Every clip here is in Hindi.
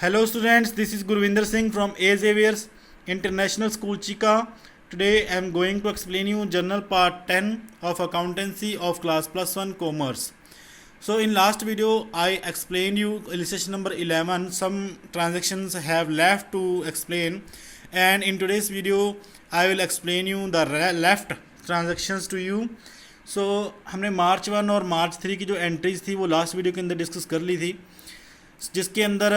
Hello students, this is Gurvinder Singh from A. Xavier's International School Chika. Today I am going to explain you journal part 10 of accountancy of class plus 1 commerce. So in last video I explained you illustration number 11. Some transactions have left to explain, and in today's video I will explain you the left transactions to you. So हमने मार्च 1 और मार्च 3 की जो एंट्रीज थी वो लास्ट वीडियो के अंदर डिस्कस कर ली थी, जिसके अंदर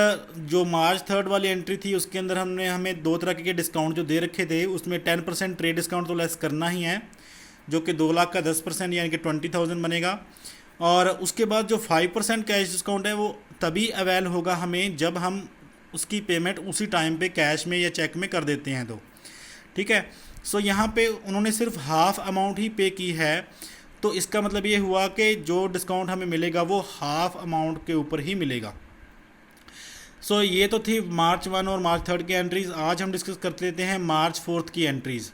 जो मार्च 3 वाली एंट्री थी उसके अंदर हमने हमें दो तरह के डिस्काउंट जो दे रखे थे, उसमें 10% ट्रेड डिस्काउंट तो लेस करना ही है, जो कि 2 लाख का 10% यानी कि 20,000 बनेगा। और उसके बाद जो 5% कैश डिस्काउंट है वो तभी अवेल होगा हमें जब हम उसकी पेमेंट उसी टाइम पे कैश में या चेक में कर देते हैं तो ठीक है। सो यहाँ पे उन्होंने सिर्फ हाफ अमाउंट ही पे की है, तो इसका मतलब ये हुआ कि जो डिस्काउंट हमें मिलेगा वो हाफ अमाउंट के ऊपर ही मिलेगा। सो ये तो थी मार्च 1 और मार्च 3 की एंट्रीज़। आज हम डिस्कस कर लेते हैं मार्च 4 की entries.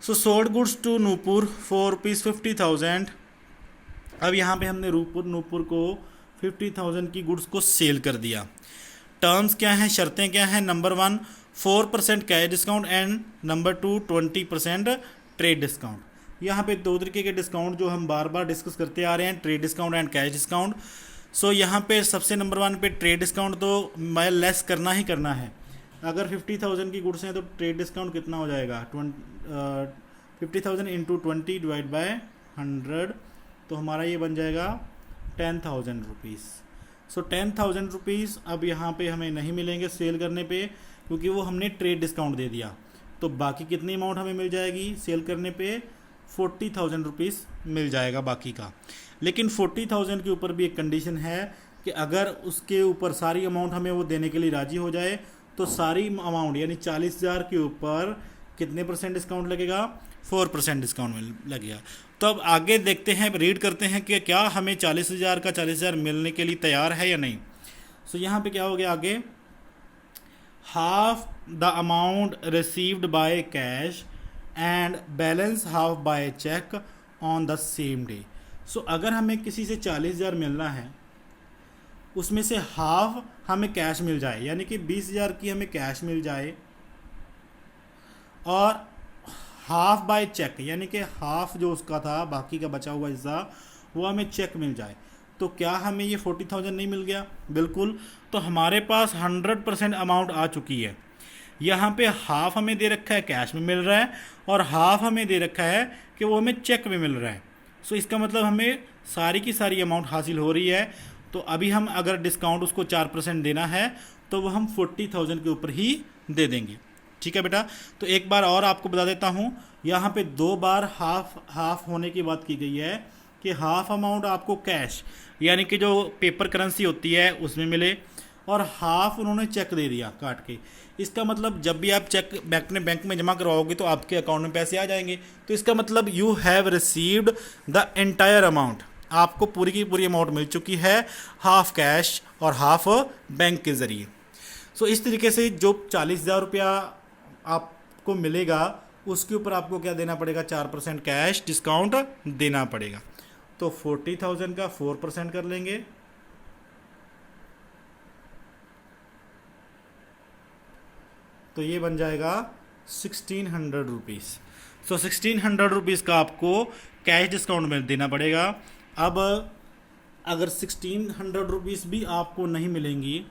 So sold goods to Nupur for ₹50,000। अब यहाँ पे हमने नूपुर को 50,000 की गुड्स को सेल कर दिया। टर्म्स क्या हैं, शर्तें क्या हैं? Number 1 4% cash discount and number 2 20% trade discount. यहाँ पे दो तरीके के डिस्काउंट जो हम बार बार डिस्कस करते आ रहे हैं, trade discount and cash discount. So यहाँ पे सबसे नंबर 1 पे ट्रेड डिस्काउंट तो मैं लेस करना ही करना है। अगर 50,000 की गुड्स हैं तो ट्रेड डिस्काउंट कितना हो जाएगा? 50,000 इंटू 20 डिवाइड बाय 100, तो हमारा ये बन जाएगा 10,000 रुपीज़। सो 10,000 रुपीज़ अब यहाँ पे हमें नहीं मिलेंगे सेल करने पे, क्योंकि वो हमने ट्रेड डिस्काउंट दे दिया। तो बाकी कितनी अमाउंट हमें मिल जाएगी सेल करने पे? 40,000 रुपीज़ मिल जाएगा बाकी का। लेकिन 40,000 के ऊपर भी एक कंडीशन है कि अगर उसके ऊपर सारी अमाउंट हमें वो देने के लिए राज़ी हो जाए तो सारी अमाउंट यानी 40,000 के ऊपर कितने परसेंट डिस्काउंट लगेगा? 4% डिस्काउंट लगेगा। तो अब आगे देखते हैं, रीड करते हैं कि क्या हमें 40,000 का 40,000 मिलने के लिए तैयार है या नहीं। सो यहाँ पे क्या हो गया आगे? Half the amount received by cash and balance half by cheque on the same day. So अगर हमें किसी से 40,000 मिलना है, उसमें से हाफ हमें कैश मिल जाए, यानी कि 20,000 की हमें कैश मिल जाए, और हाफ बाय चेक यानी कि हाफ जो उसका था बाकी का बचा हुआ हिस्सा वो हमें चेक मिल जाए, तो क्या हमें ये 40,000 नहीं मिल गया? बिल्कुल। तो हमारे पास 100% अमाउंट आ चुकी है। यहाँ पे हाफ हमें दे रखा है कैश में मिल रहा है, और हाफ हमें दे रखा है कि वो हमें चेक में मिल रहा है। सो इसका मतलब हमें सारी की सारी अमाउंट हासिल हो रही है। तो अभी हम अगर डिस्काउंट उसको 4% देना है तो वो हम 40,000 के ऊपर ही दे देंगे। ठीक है बेटा। तो एक बार और आपको बता देता हूँ, यहाँ पे 2 बार हाफ होने की बात की गई है कि हाफ अमाउंट आपको कैश यानी कि जो पेपर करेंसी होती है उसमें मिले, और हाफ उन्होंने चेक दे दिया काट के। इसका मतलब जब भी आप चेक बैंक में जमा करवाओगे तो आपके अकाउंट में पैसे आ जाएंगे। तो इसका मतलब you have received the entire amount, आपको पूरी की पूरी अमाउंट मिल चुकी है, हाफ कैश और हाफ बैंक के ज़रिए। सो इस तरीके से जो 40,000 रुपया आपको मिलेगा उसके ऊपर आपको क्या देना पड़ेगा? 4% कैश डिस्काउंट देना पड़ेगा। तो 40,000 का 4% कर लेंगे, तो ये बन जाएगा 1,600 रुपीज़। सो 1,600 रुपीज़ का आपको कैश डिस्काउंट में देना पड़ेगा। अब अगर 1,600 रुपीज़ भी आपको नहीं मिलेंगी,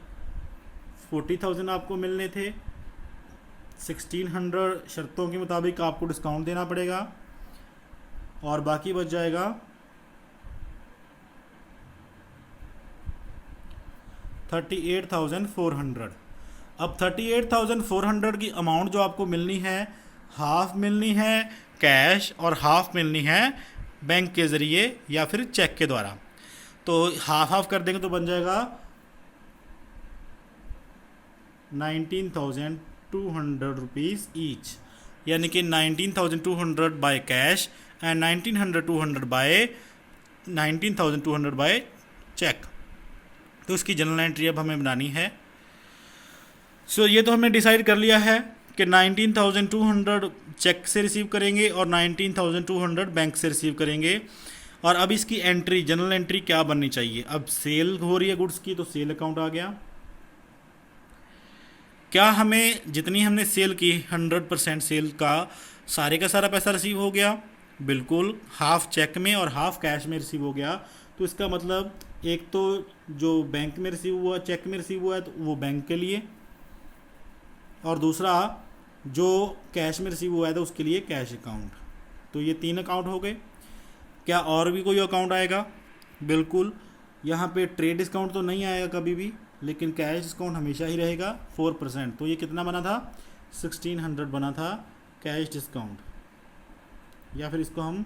40,000 आपको मिलने थे, 1,600 शर्तों के मुताबिक आपको डिस्काउंट देना पड़ेगा, और बाकी बच जाएगा 38,400। अब 38,400 की अमाउंट जो आपको मिलनी है, हाफ मिलनी है कैश और हाफ मिलनी है बैंक के ज़रिए या फिर चेक के द्वारा। तो हाफ कर देंगे तो बन जाएगा 19,200 रुपीज़ ईच, यानी कि 19,200 by cash and 19,200 by cheque. तो इसकी जनरल एंट्री अब हमें बनानी है। सो ये तो हमने डिसाइड कर लिया है कि 19,200 चेक से रिसीव करेंगे और 19,200 बैंक से रिसीव करेंगे। और अब इसकी एंट्री, जनरल एंट्री क्या बननी चाहिए? अब सेल हो रही है गुड्स की, तो सेल अकाउंट आ गया। क्या हमें जितनी हमने सेल की 100% सेल का सारा पैसा रिसीव हो गया? बिल्कुल, हाफ चेक में और हाफ कैश में रिसीव हो गया। तो इसका मतलब एक तो जो बैंक में रिसीव हुआ, चेक में रिसीव हुआ है, तो वो बैंक के लिए, और दूसरा जो कैश में रिसीव हुआ है तो उसके लिए कैश अकाउंट। तो ये 3 अकाउंट हो गए। क्या और भी कोई अकाउंट आएगा? बिल्कुल, यहाँ पे ट्रेड डिस्काउंट तो नहीं आएगा कभी भी, लेकिन कैश डिस्काउंट हमेशा ही रहेगा 4%। तो ये कितना बना था? 1600 बना था कैश डिस्काउंट, या फिर इसको हम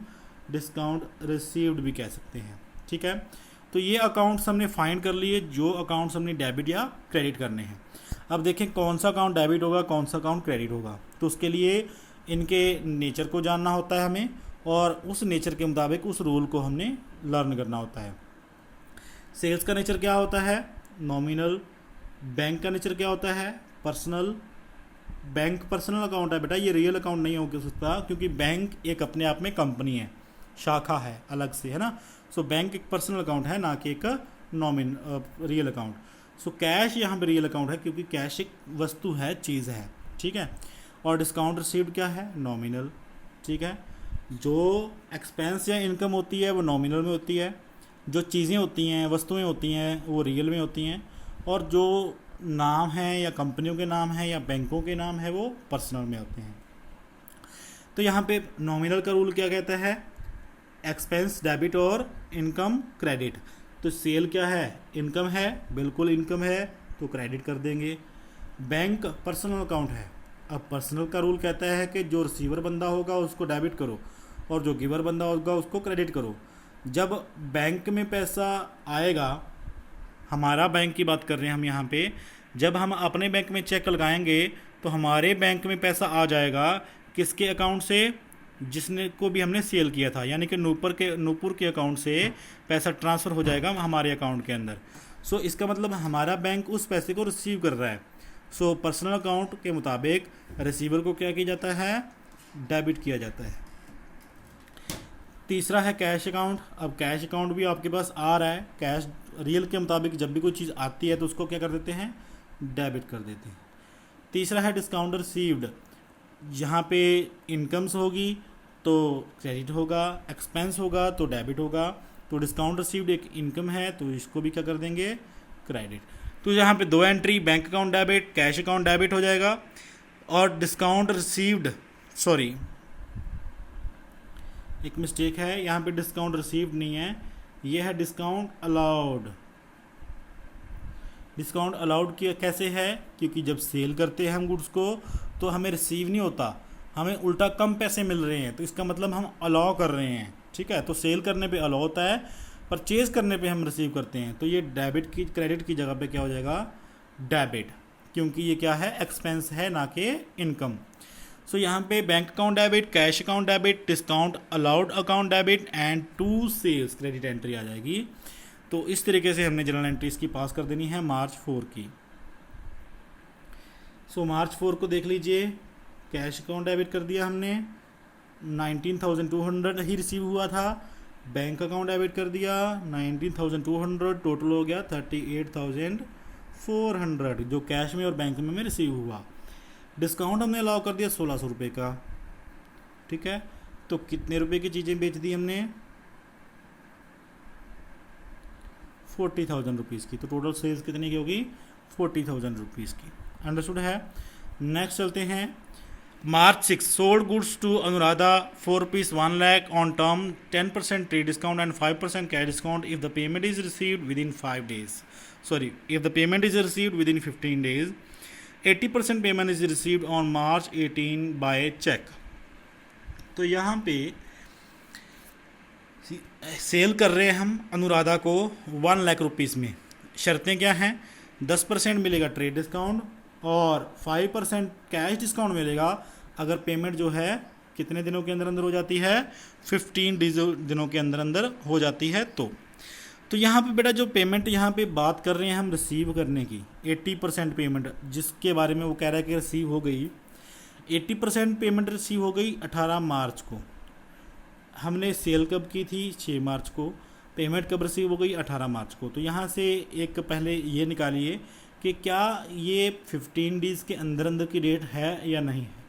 डिस्काउंट रिसीव्ड भी कह सकते हैं। ठीक है, तो ये अकाउंट्स हमने फाइंड कर लिए, जो अकाउंट्स हमने डेबिट या क्रेडिट करने हैं। अब देखें कौन सा अकाउंट डेबिट होगा, कौन सा अकाउंट क्रेडिट होगा। तो उसके लिए इनके नेचर को जानना होता है हमें, और उस नेचर के मुताबिक उस रूल को हमने लर्न करना होता है। सेल्स का नेचर क्या होता है? नॉमिनल। बैंक का नेचर क्या होता है? पर्सनल। बैंक पर्सनल अकाउंट है बेटा, ये रियल अकाउंट नहीं हो सकता, क्योंकि बैंक एक अपने आप में कंपनी है, शाखा है अलग से, है ना। सो बैंक एक पर्सनल अकाउंट है, ना कि एक रियल अकाउंट। सो कैश यहाँ पे रियल अकाउंट है, क्योंकि कैश एक वस्तु है, चीज़ है। ठीक है, और डिस्काउंट रिसीव्ड क्या है? नॉमिनल। ठीक है, जो एक्सपेंस या इनकम होती है वो नॉमिनल में होती है, जो चीज़ें होती हैं, वस्तुएं होती हैं, वो रियल में होती हैं, और जो नाम हैं या कंपनियों के नाम हैं या बैंकों के नाम है वो पर्सनल में होते हैं। तो यहाँ पे नॉमिनल का रूल क्या कहता है? एक्सपेंस डेबिट और इनकम क्रेडिट। तो सेल क्या है? इनकम है, बिल्कुल इनकम है, तो क्रेडिट कर देंगे। बैंक पर्सनल अकाउंट है। अब पर्सनल का रूल कहता है कि जो रिसीवर बंदा होगा उसको डेबिट करो, और जो गिवर बंदा होगा उसको क्रेडिट करो। जब बैंक में पैसा आएगा, हमारा बैंक की बात कर रहे हैं हम यहाँ पे, जब हम अपने बैंक में चेक लगाएंगे तो हमारे बैंक में पैसा आ जाएगा किसके अकाउंट से? जिसने को भी हमने सेल किया था, यानी कि नूपुर के अकाउंट से पैसा ट्रांसफ़र हो जाएगा हमारे अकाउंट के अंदर। सो इसका मतलब हमारा बैंक उस पैसे को रिसीव कर रहा है। सो पर्सनल अकाउंट के मुताबिक रिसीवर को क्या किया जाता है? डेबिट किया जाता है। तीसरा है कैश अकाउंट। अब कैश अकाउंट भी आपके पास आ रहा है, कैश रियल के मुताबिक जब भी कोई चीज़ आती है तो उसको क्या कर देते हैं? डेबिट कर देते हैं। तीसरा है डिस्काउंट रिसीव्ड। यहाँ पे इनकम्स होगी तो क्रेडिट होगा, एक्सपेंस होगा तो डेबिट होगा। तो डिस्काउंट रिसीव्ड एक इनकम है, तो इसको भी क्या कर देंगे? क्रेडिट। तो यहाँ पे 2 entry, bank account debit, cash account debit हो जाएगा। और डिस्काउंट रिसीव्ड, सॉरी एक मिस्टेक है, यहाँ पे डिस्काउंट रिसीव्ड नहीं है, ये है डिस्काउंट अलाउड। डिस्काउंट अलाउड किया कैसे है? क्योंकि जब सेल करते हैं हम गुड्स को तो हमें रिसीव नहीं होता, हमें उल्टा कम पैसे मिल रहे हैं, तो इसका मतलब हम अलाउ कर रहे हैं। ठीक है, तो सेल करने पे अलाउ होता है, परचेज करने पे हम रिसीव करते हैं। तो ये डेबिट की क्रेडिट की जगह पे क्या हो जाएगा? डेबिट, क्योंकि ये क्या है? एक्सपेंस है, ना कि इनकम। सो यहाँ पे bank account debit, cash account debit, discount allowed account debit and 2 sales credit entry आ जाएगी। तो इस तरीके से हमने जनरल एंट्रीज की पास कर देनी है मार्च 4 की। सो मार्च 4 को देख लीजिए, कैश अकाउंट डेबिट कर दिया हमने, 19,200 ही रिसीव हुआ था। बैंक अकाउंट डेबिट कर दिया 19,200, टोटल हो गया 38,400 जो कैश में और बैंक में रिसीव हुआ। डिस्काउंट हमने अलाउ कर दिया 1600 रुपये का। ठीक है, तो कितने रुपए की चीज़ें बेच दी हमने? 40,000 रुपीज़ की। तो टोटल सेल्स कितने की होगी? 40,000 रुपीज़ की। अंडरस्टूड है। नेक्स्ट चलते हैं। March 6 sold goods to Anuradha for rupees 1 lakh on term 10% trade discount and 5% cash discount if the payment is received within 5 days. Sorry, if the payment is received within 15 days. 80% payment is received on March 18 by check. तो यहाँ पे सेल कर रहे हैं हम अनुराधा को 1 लाख रुपीज़ में। शर्तें क्या हैं? 10% मिलेगा ट्रेड डिस्काउंट और 5% कैश डिस्काउंट मिलेगा अगर पेमेंट जो है कितने दिनों के अंदर अंदर हो जाती है? 15 दिनों के अंदर अंदर हो जाती है। तो यहाँ पे बेटा जो पेमेंट यहाँ पे बात कर रहे हैं हम रिसीव करने की, 80% पेमेंट जिसके बारे में वो कह रहा है कि रिसीव हो गई, 80% पेमेंट रिसीव हो गई 18 मार्च को। हमने सेल कब की थी? 6 मार्च को। पेमेंट कब रिसीव हो गई? 18 मार्च को। तो यहाँ से एक पहले ये निकालिए कि क्या ये 15 डेज़ के अंदर अंदर की डेट है या नहीं है।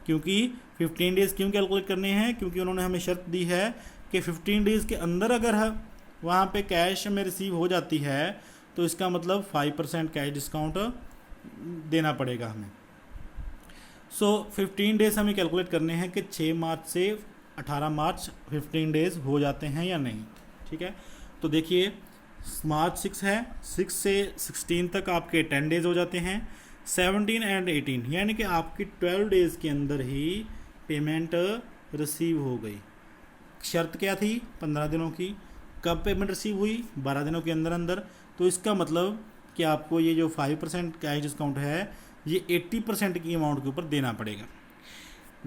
क्योंकि 15 डेज़ क्यों कैलकुलेट करने हैं, क्योंकि उन्होंने हमें शर्त दी है कि 15 डेज़ के अंदर अगर वहाँ पे कैश में रिसीव हो जाती है तो इसका मतलब 5% कैश डिस्काउंट देना पड़ेगा हमें। सो 15 डेज़ हमें कैलकुलेट करने हैं कि 6 मार्च से 18 मार्च 15 डेज़ हो जाते हैं या नहीं। ठीक है, तो देखिए मार्च 6 है, 6 से 16 तक आपके 10 डेज़ हो जाते हैं, 17 एंड 18 यानी कि आपकी 12 डेज़ के अंदर ही पेमेंट रिसीव हो गई। शर्त क्या थी? 15 दिनों की। कब पेमेंट रिसीव हुई? 12 दिनों के अंदर अंदर। तो इसका मतलब कि आपको ये जो 5% कैश डिस्काउंट है ये 80% की अमाउंट के ऊपर देना पड़ेगा।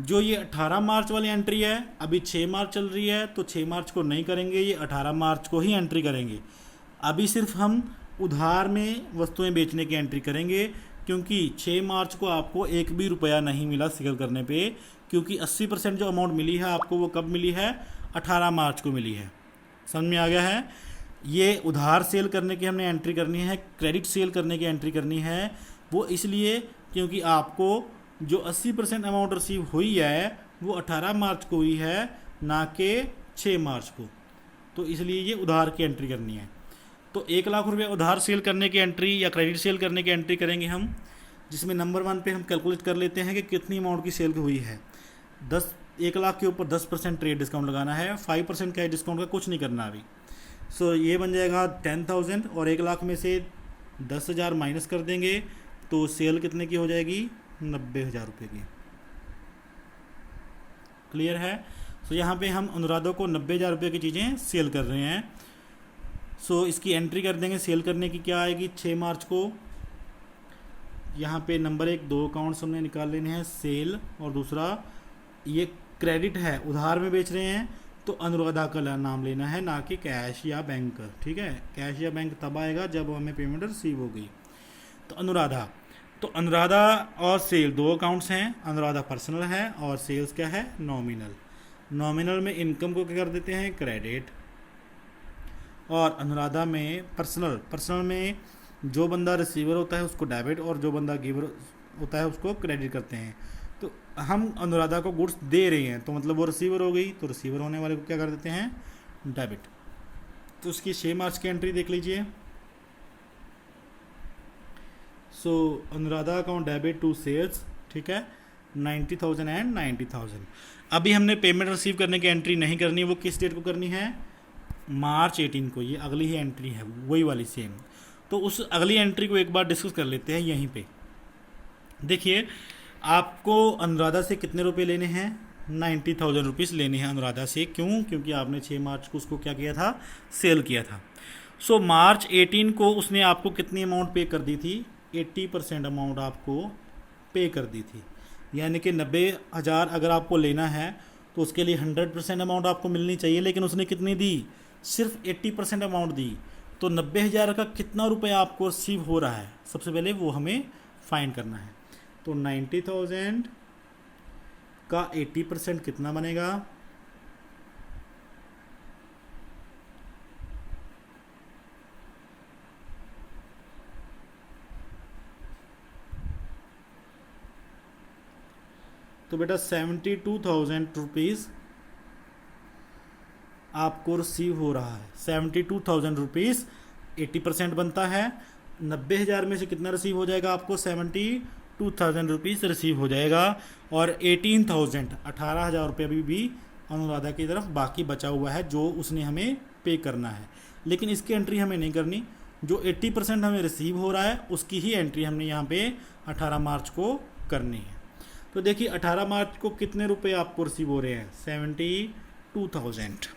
जो ये 18 मार्च वाली एंट्री है, अभी 6 मार्च चल रही है तो 6 मार्च को नहीं करेंगे, ये 18 मार्च को ही एंट्री करेंगे। अभी सिर्फ हम उधार में वस्तुएं बेचने की एंट्री करेंगे, क्योंकि 6 मार्च को आपको एक भी रुपया नहीं मिला सेल करने पे, क्योंकि 80% जो अमाउंट मिली है आपको वो कब मिली है? 18 मार्च को मिली है। समझ में आ गया है? ये उधार सेल करने की हमने एंट्री करनी है, क्रेडिट सेल करने की एंट्री करनी है। वो इसलिए क्योंकि आपको जो 80% अमाउंट रिसीव हुई है वो 18 मार्च को हुई है, ना कि 6 मार्च को। तो इसलिए ये उधार की एंट्री करनी है। तो 1 लाख रुपये उधार सेल करने की एंट्री या क्रेडिट सेल करने की एंट्री करेंगे हम, जिसमें नंबर 1 पे हम कैलकुलेट कर लेते हैं कि कितनी अमाउंट की सेल हुई है। 1 लाख के ऊपर 10% ट्रेड डिस्काउंट लगाना है, 5% कैश डिस्काउंट का कुछ नहीं करना अभी। सो ये बन जाएगा 10,000 और 1 लाख में से 10,000 माइनस कर देंगे तो सेल कितने की हो जाएगी? 90,000 रुपये की। क्लियर है? सो यहाँ पे हम अनुराधा को 90,000 रुपये की चीज़ें सेल कर रहे हैं। सो इसकी एंट्री कर देंगे। सेल करने की क्या आएगी? 6 मार्च को यहाँ पे नंबर 1 2 अकाउंट्स हमने निकाल लेने हैं, सेल, और दूसरा ये क्रेडिट है, उधार में बेच रहे हैं तो अनुराधा का नाम लेना है, ना कि कैश या बैंक। ठीक है, कैश या बैंक तब आएगा जब हमें पेमेंट रिसीव होगी। तो अनुराधा और सेल 2 अकाउंट्स हैं। अनुराधा पर्सनल है और सेल्स क्या है? नॉमिनल। नॉमिनल में इनकम को क्या कर देते हैं? क्रेडिट। और अनुराधा में पर्सनल में जो बंदा रिसीवर होता है उसको डेबिट और जो बंदा गिवर होता है उसको क्रेडिट करते हैं। तो हम अनुराधा को गुड्स दे रहे हैं तो मतलब वो रिसीवर हो गई, तो रिसीवर होने वाले को क्या कर देते हैं? डेबिट। तो उसकी 6 मार्च की एंट्री देख लीजिए। So Anuradha account debit to sales, ठीक है, 90,000 एंड 90,000। अभी हमने पेमेंट रिसीव करने की एंट्री नहीं करनी, वो किस डेट को करनी है? मार्च 18 को। ये अगली ही एंट्री है, वही वाली सेम। तो उस अगली एंट्री को एक बार डिस्कस कर लेते हैं यहीं पे। देखिए आपको अनुराधा से कितने रुपए लेने हैं? 90,000 रुपीज़ लेने हैं अनुराधा से। क्यों? क्योंकि आपने 6 मार्च को उसको क्या किया था? सेल किया था। सो मार्च 18 को उसने आपको कितनी अमाउंट पे कर दी थी? 80% अमाउंट आपको पे कर दी थी। यानी कि 90,000 अगर आपको लेना है तो उसके लिए 100% अमाउंट आपको मिलनी चाहिए, लेकिन उसने कितनी दी? सिर्फ 80% अमाउंट दी। तो 90,000 का कितना रुपया आपको रिसीव हो रहा है? सबसे पहले वो हमें फाइंड करना है। तो 90,000 का 80% कितना बनेगा? तो बेटा 72,000 रुपीज़ आपको रिसीव हो रहा है। 72,000 रुपीज़ 80% बनता है। 90,000 में से कितना रिसीव हो जाएगा आपको? 72,000 रुपीज़ रिसीव हो जाएगा। और 18,000 रुपये अभी भी अनुराधा की तरफ बाकी बचा हुआ है जो उसने हमें पे करना है, लेकिन इसकी एंट्री हमें नहीं करनी। जो 80% हमें रिसीव हो रहा है उसकी ही एंट्री हमने यहाँ पे 18 मार्च को करनी है। तो देखिए 18 मार्च को कितने रुपए आपको रिसीव हो रहे हैं? 72,000।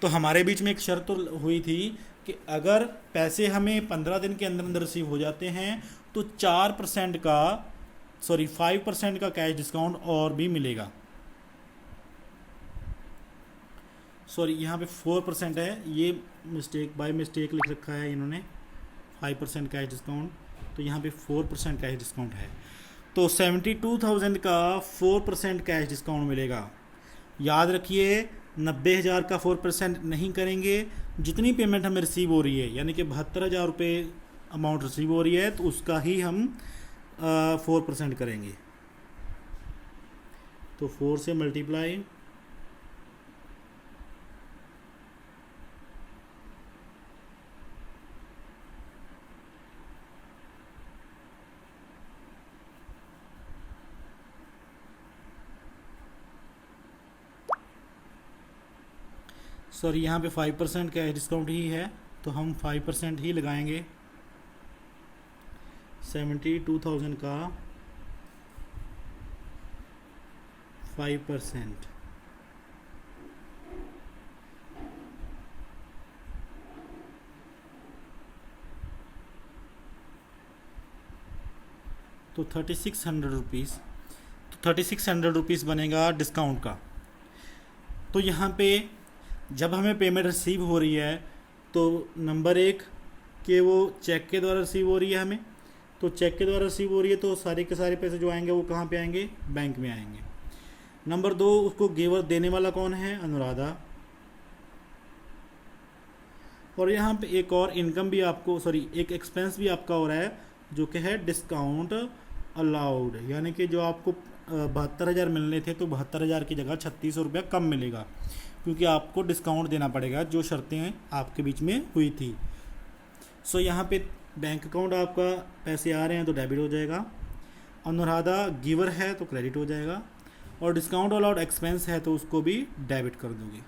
तो हमारे बीच में एक शर्त तो हुई थी कि अगर पैसे हमें 15 दिन के अंदर अंदर रिसीव हो जाते हैं तो 5% का कैश डिस्काउंट और भी मिलेगा। यहाँ पे 4% है, ये बाय मिस्टेक लिख रखा है इन्होंने, 5% कैश डिस्काउंट, तो यहाँ पे 4% कैश डिस्काउंट है। तो 72,000 का 4% कैश डिस्काउंट मिलेगा। याद रखिए 90,000 का 4% नहीं करेंगे। जितनी पेमेंट हमें रिसीव हो रही है, यानी कि 72,000 रुपये अमाउंट रिसीव हो रही है तो उसका ही हम 4% करेंगे। तो 4 से मल्टीप्लाई, सॉरी यहाँ पे 5% का डिस्काउंट ही है तो हम 5% ही लगाएंगे। 72,000 का 5%, तो 3600 रुपीज़, तो 3600 रुपीज़ बनेगा डिस्काउंट का। तो यहाँ पे जब हमें पेमेंट रिसीव हो रही है तो नंबर एक कि वो चेक के द्वारा रिसीव हो रही है हमें, तो चेक के द्वारा रिसीव हो रही है तो सारे के सारे पैसे जो आएंगे वो कहाँ पे आएंगे, बैंक में आएंगे। नंबर दो, उसको गिवर देने वाला कौन है, अनुराधा। और यहाँ पे एक और इनकम भी आपको, सॉरी एक एक्सपेंस भी आपका हो रहा है जो कि है डिस्काउंट अलाउड, यानी कि जो आपको 72,000 मिलने थे तो 72,000 की जगह 3600 रुपया कम मिलेगा क्योंकि आपको डिस्काउंट देना पड़ेगा जो शर्तें आपके बीच में हुई थी। सो यहाँ पे बैंक अकाउंट आपका पैसे आ रहे हैं तो डेबिट हो जाएगा, अनुराधा गिवर है तो क्रेडिट हो जाएगा, और डिस्काउंट अलाउड एक्सपेंस है तो उसको भी डेबिट कर दोगे।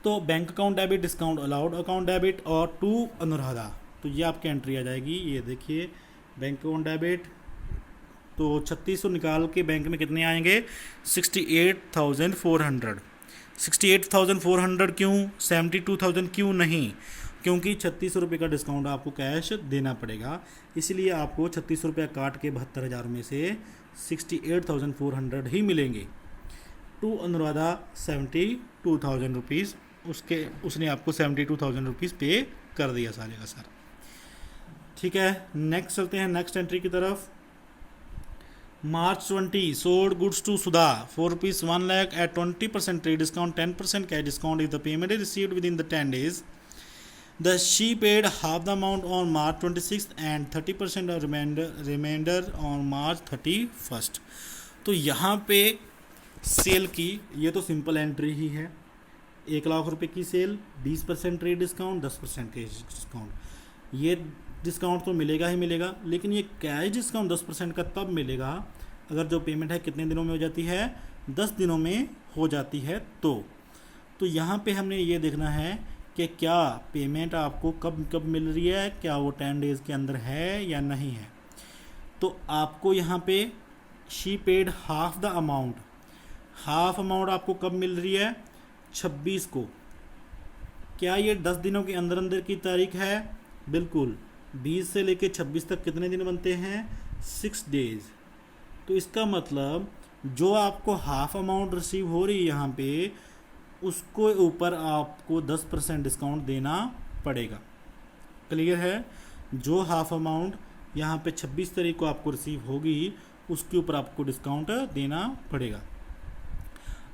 तो bank account debit, discount allowed account debit और टू अनुराधा, तो ये आपकी एंट्री आ जाएगी। ये देखिए बैंक अकाउंट डेबिट, तो 3600 निकाल के बैंक में कितने आएंगे, 68,400। 68,400 क्यों, 72,000 क्यों नहीं, क्योंकि 3600 रुपये का डिस्काउंट आपको कैश देना पड़ेगा, इसलिए आपको 3600 रुपया काट के 72,000 में से 68,400 ही मिलेंगे। टू अनुराधा 72,000 रुपीज़, उसने आपको 72,000 रुपीज़ पे कर दिया सारे का सारा। ठीक है, नेक्स्ट चलते हैं नेक्स्ट एंट्री की तरफ। March 20 sold goods to Sudha for rupees 1 lakh at 20% trade discount, 10% cash discount. If the payment is received within the 10 days, she paid half the amount on March 26th and 30% of remainder on March 31st. तो यहाँ पे सेल की ये तो सिंपल एंट्री ही है, 1 लाख रुपए की sale, 20% trade discount, 10% cash discount. ये डिस्काउंट तो मिलेगा ही मिलेगा, लेकिन ये कैश डिस्काउंट 10% का तब मिलेगा अगर जो पेमेंट है कितने दिनों में हो जाती है, 10 दिनों में हो जाती है। तो यहाँ पे हमने ये देखना है कि क्या पेमेंट आपको कब कब मिल रही है, क्या वो 10 डेज़ के अंदर है या नहीं है। तो आपको यहाँ पे she paid half the amount, half amount आपको कब मिल रही है, 26 को। क्या ये 10 दिनों के अंदर अंदर की तारीख है, बिल्कुल। 20 से लेके 26 तक कितने दिन बनते हैं, 6 डेज़। तो इसका मतलब जो आपको हाफ अमाउंट रिसीव हो रही है यहाँ पे, उसको ऊपर आपको 10% डिस्काउंट देना पड़ेगा। क्लियर है, जो हाफ अमाउंट यहाँ पे 26 तारीख को आपको रिसीव होगी उसके ऊपर आपको डिस्काउंट देना पड़ेगा।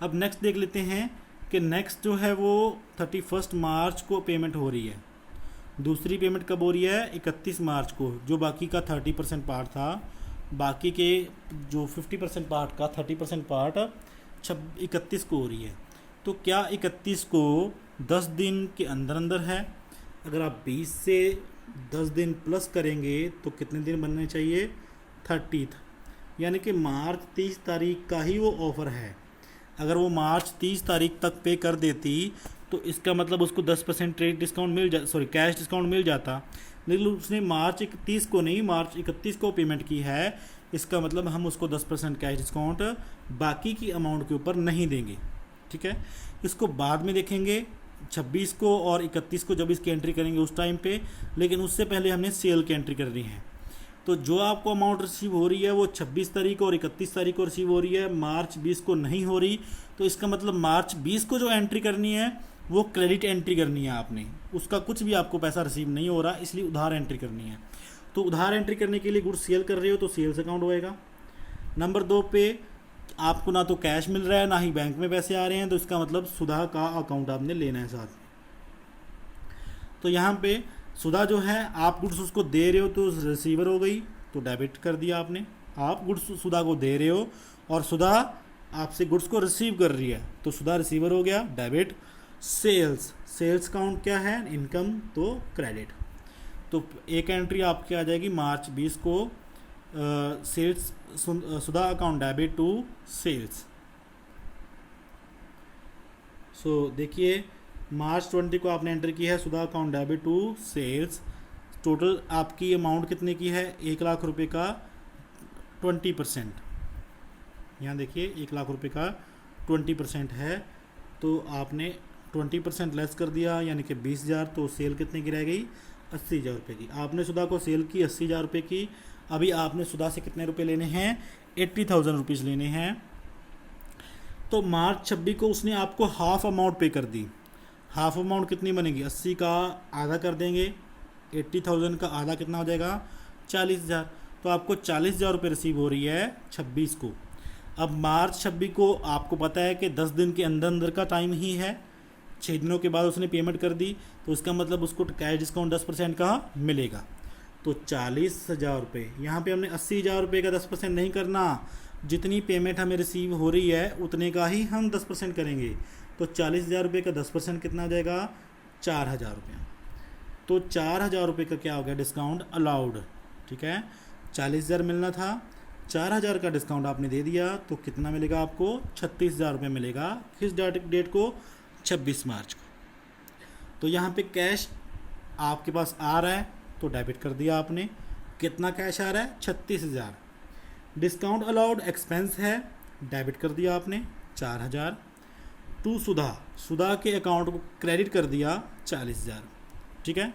अब नेक्स्ट देख लेते हैं कि नेक्स्ट जो है वो 31 मार्च को पेमेंट हो रही है। दूसरी पेमेंट कब हो रही है, 31 मार्च को। जो बाकी का 30% पार्ट था, बाकी के जो 50% पार्ट का 30% पार्ट 31 को हो रही है। तो क्या 31 को 10 दिन के अंदर अंदर है, अगर आप 20 से 10 दिन प्लस करेंगे तो कितने दिन बनने चाहिए, 30, यानी कि मार्च 30 तारीख का ही वो ऑफ़र है। अगर वो मार्च 30 तारीख तक पे कर देती तो इसका मतलब उसको 10% ट्रेड डिस्काउंट कैश डिस्काउंट मिल जाता, लेकिन उसने मार्च 31 को नहीं, मार्च 31 को पेमेंट की है। इसका मतलब हम उसको 10% कैश डिस्काउंट बाकी की अमाउंट के ऊपर नहीं देंगे। ठीक है, इसको बाद में देखेंगे 26 को और 31 को जब इसकी एंट्री करेंगे उस टाइम पे, लेकिन उससे पहले हमने सेल की एंट्री करनी है। तो जो आपको अमाउंट रिसीव हो रही है वो 26 तारीख और 31 तारीख को रिसीव हो रही है, मार्च 20 को नहीं हो रही। तो इसका मतलब मार्च 20 को जो एंट्री करनी है वो क्रेडिट एंट्री करनी है आपने, उसका कुछ भी आपको पैसा रिसीव नहीं हो रहा, इसलिए उधार एंट्री करनी है। तो उधार एंट्री करने के लिए गुड्स सेल कर रहे हो तो सेल्स अकाउंट होएगा। नंबर 2 पे आपको ना तो कैश मिल रहा है ना ही बैंक में पैसे आ रहे हैं, तो इसका मतलब सुधा का अकाउंट आपने लेना है साथ में। तो यहाँ पे सुधा जो है आप गुड्स उसको दे रहे हो तो रिसीवर हो गई, तो डेबिट कर दिया आपने। आप गुड्स सुधा को दे रहे हो और सुधा आपसे गुड्स को रिसीव कर रही है, तो सुधा रिसीवर हो गया, डेबिट। सेल्स, सेल्स काउंट क्या है, इनकम, तो क्रेडिट। तो एक एंट्री आपकी आ जाएगी मार्च 20 को, sales Sudha account debit to sales. So देखिए मार्च 20 को आपने एंटर की है Sudha account debit to sales. Total आपकी अमाउंट कितने की है, 1 लाख रुपए का 20%। यहाँ देखिए 1 लाख रुपए का 20% है, तो आपने 20% लेस कर दिया यानी कि 20,000, तो सेल कितने की रह गई, 80,000 रुपये की। आपने सुधा को सेल की 80,000 रुपये की। अभी आपने सुधा से कितने रुपए लेने हैं, 80,000 रुपीज़ लेने हैं। तो मार्च 26 को उसने आपको हाफ अमाउंट पे कर दी। हाफ अमाउंट कितनी बनेगी, 80 का आधा कर देंगे, 80,000 का आधा कितना हो जाएगा, 40,000। तो आपको 40,000 रुपये रिसीव हो रही है 26 को। अब मार्च 26 को आपको पता है कि 10 दिन के अंदर अंदर का टाइम ही है, 6 दिनों के बाद उसने पेमेंट कर दी, तो इसका मतलब उसको कैश डिस्काउंट 10% का मिलेगा। तो 40,000 रुपये, यहाँ पे हमने 80,000 रुपये का 10% नहीं करना, जितनी पेमेंट हमें रिसीव हो रही है उतने का ही हम 10% करेंगे। तो 40,000 रुपये का 10% कितना आ जाएगा, 4,000 रुपये। तो 4,000 रुपये का क्या हो गया, डिस्काउंट अलाउड। ठीक है, 40,000 मिलना था, 4,000 का डिस्काउंट आपने दे दिया, तो कितना मिलेगा आपको, 36,000 रुपये मिलेगा। किस डेट को, 26 मार्च को। तो यहाँ पे कैश आपके पास आ रहा है तो डेबिट कर दिया आपने। कितना कैश आ रहा है, 36,000। डिस्काउंट अलाउड एक्सपेंस है, डेबिट कर दिया आपने 4,000। टू सुधा, सुधा के अकाउंट को क्रेडिट कर दिया 40,000। ठीक है,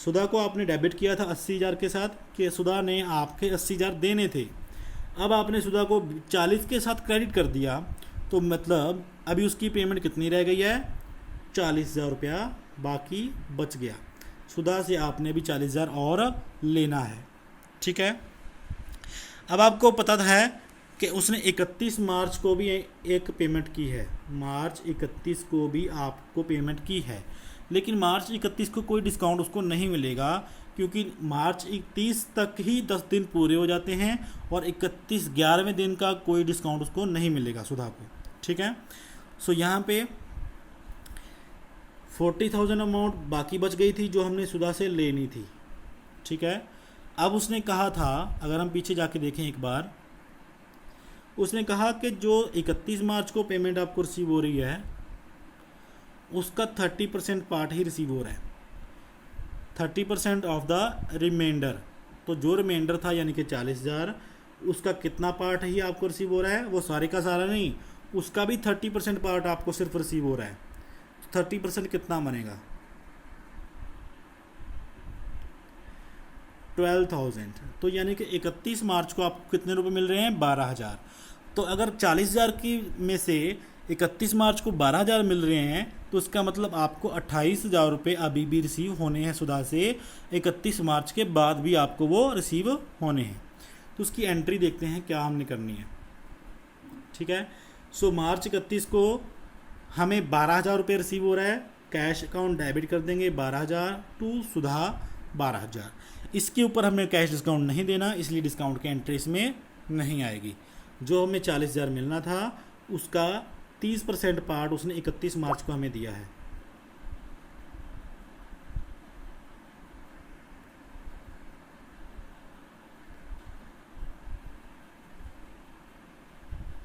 सुधा को आपने डेबिट किया था 80,000 के साथ, कि सुधा ने आपके 80,000 देने थे। अब आपने सुधा को 40 के साथ क्रेडिट कर दिया, तो मतलब अभी उसकी पेमेंट कितनी रह गई है, 40,000 रुपया बाकी बच गया। सुधा से आपने भी 40,000 और लेना है। ठीक है, अब आपको पता है कि उसने 31 मार्च को भी एक पेमेंट की है, मार्च 31 को भी आपको पेमेंट की है, लेकिन मार्च 31 को कोई डिस्काउंट उसको नहीं मिलेगा, क्योंकि मार्च 31 तक ही 10 दिन पूरे हो जाते हैं और 31 11वें दिन का कोई डिस्काउंट उसको नहीं मिलेगा सुधा को। ठीक है, सो यहाँ पे 40,000 अमाउंट बाकी बच गई थी जो हमने सुधा से लेनी थी। ठीक है, अब उसने कहा था, अगर हम पीछे जाके देखें एक बार, उसने कहा कि जो 31 मार्च को पेमेंट आपको रिसीव हो रही है उसका 30% पार्ट ही रिसीव हो रहा है, 30% ऑफ द रिमाइंडर। तो जो रिमाइंडर था यानी कि 40,000, उसका कितना पार्ट ही आपको रिसीव हो रहा है, वो सारे का सारा नहीं, उसका भी 30% पार्ट आपको सिर्फ रिसीव हो रहा है। तो 30% कितना बनेगा, 12,000। तो यानी कि 31 मार्च को आपको कितने रुपए मिल रहे हैं, 12,000। तो अगर 40,000 की में से 31 मार्च को 12,000 मिल रहे हैं, तो इसका मतलब आपको 28,000 रुपये अभी भी रिसीव होने हैं सुधा से, 31 मार्च के बाद भी आपको वो रिसीव होने हैं। तो उसकी एंट्री देखते हैं क्या हमने करनी है। ठीक है, सो मार्च 31 को हमें 12,000 रुपये रिसीव हो रहा है, कैश अकाउंट डेबिट कर देंगे 12,000 टू सुधा 12,000। इसके ऊपर हमें कैश डिस्काउंट नहीं देना, इसलिए डिस्काउंट की एंट्री इसमें नहीं आएगी। जो हमें 40,000 मिलना था उसका 30% पार्ट उसने 31 मार्च को हमें दिया है।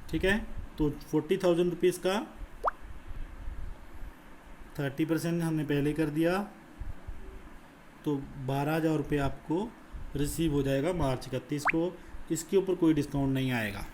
ठीक है, तो 40,000 रुपीज़ का 30% हमने पहले कर दिया, तो 12,000 रुपये आपको रिसीव हो जाएगा मार्च 31 को। इसके ऊपर कोई डिस्काउंट नहीं आएगा।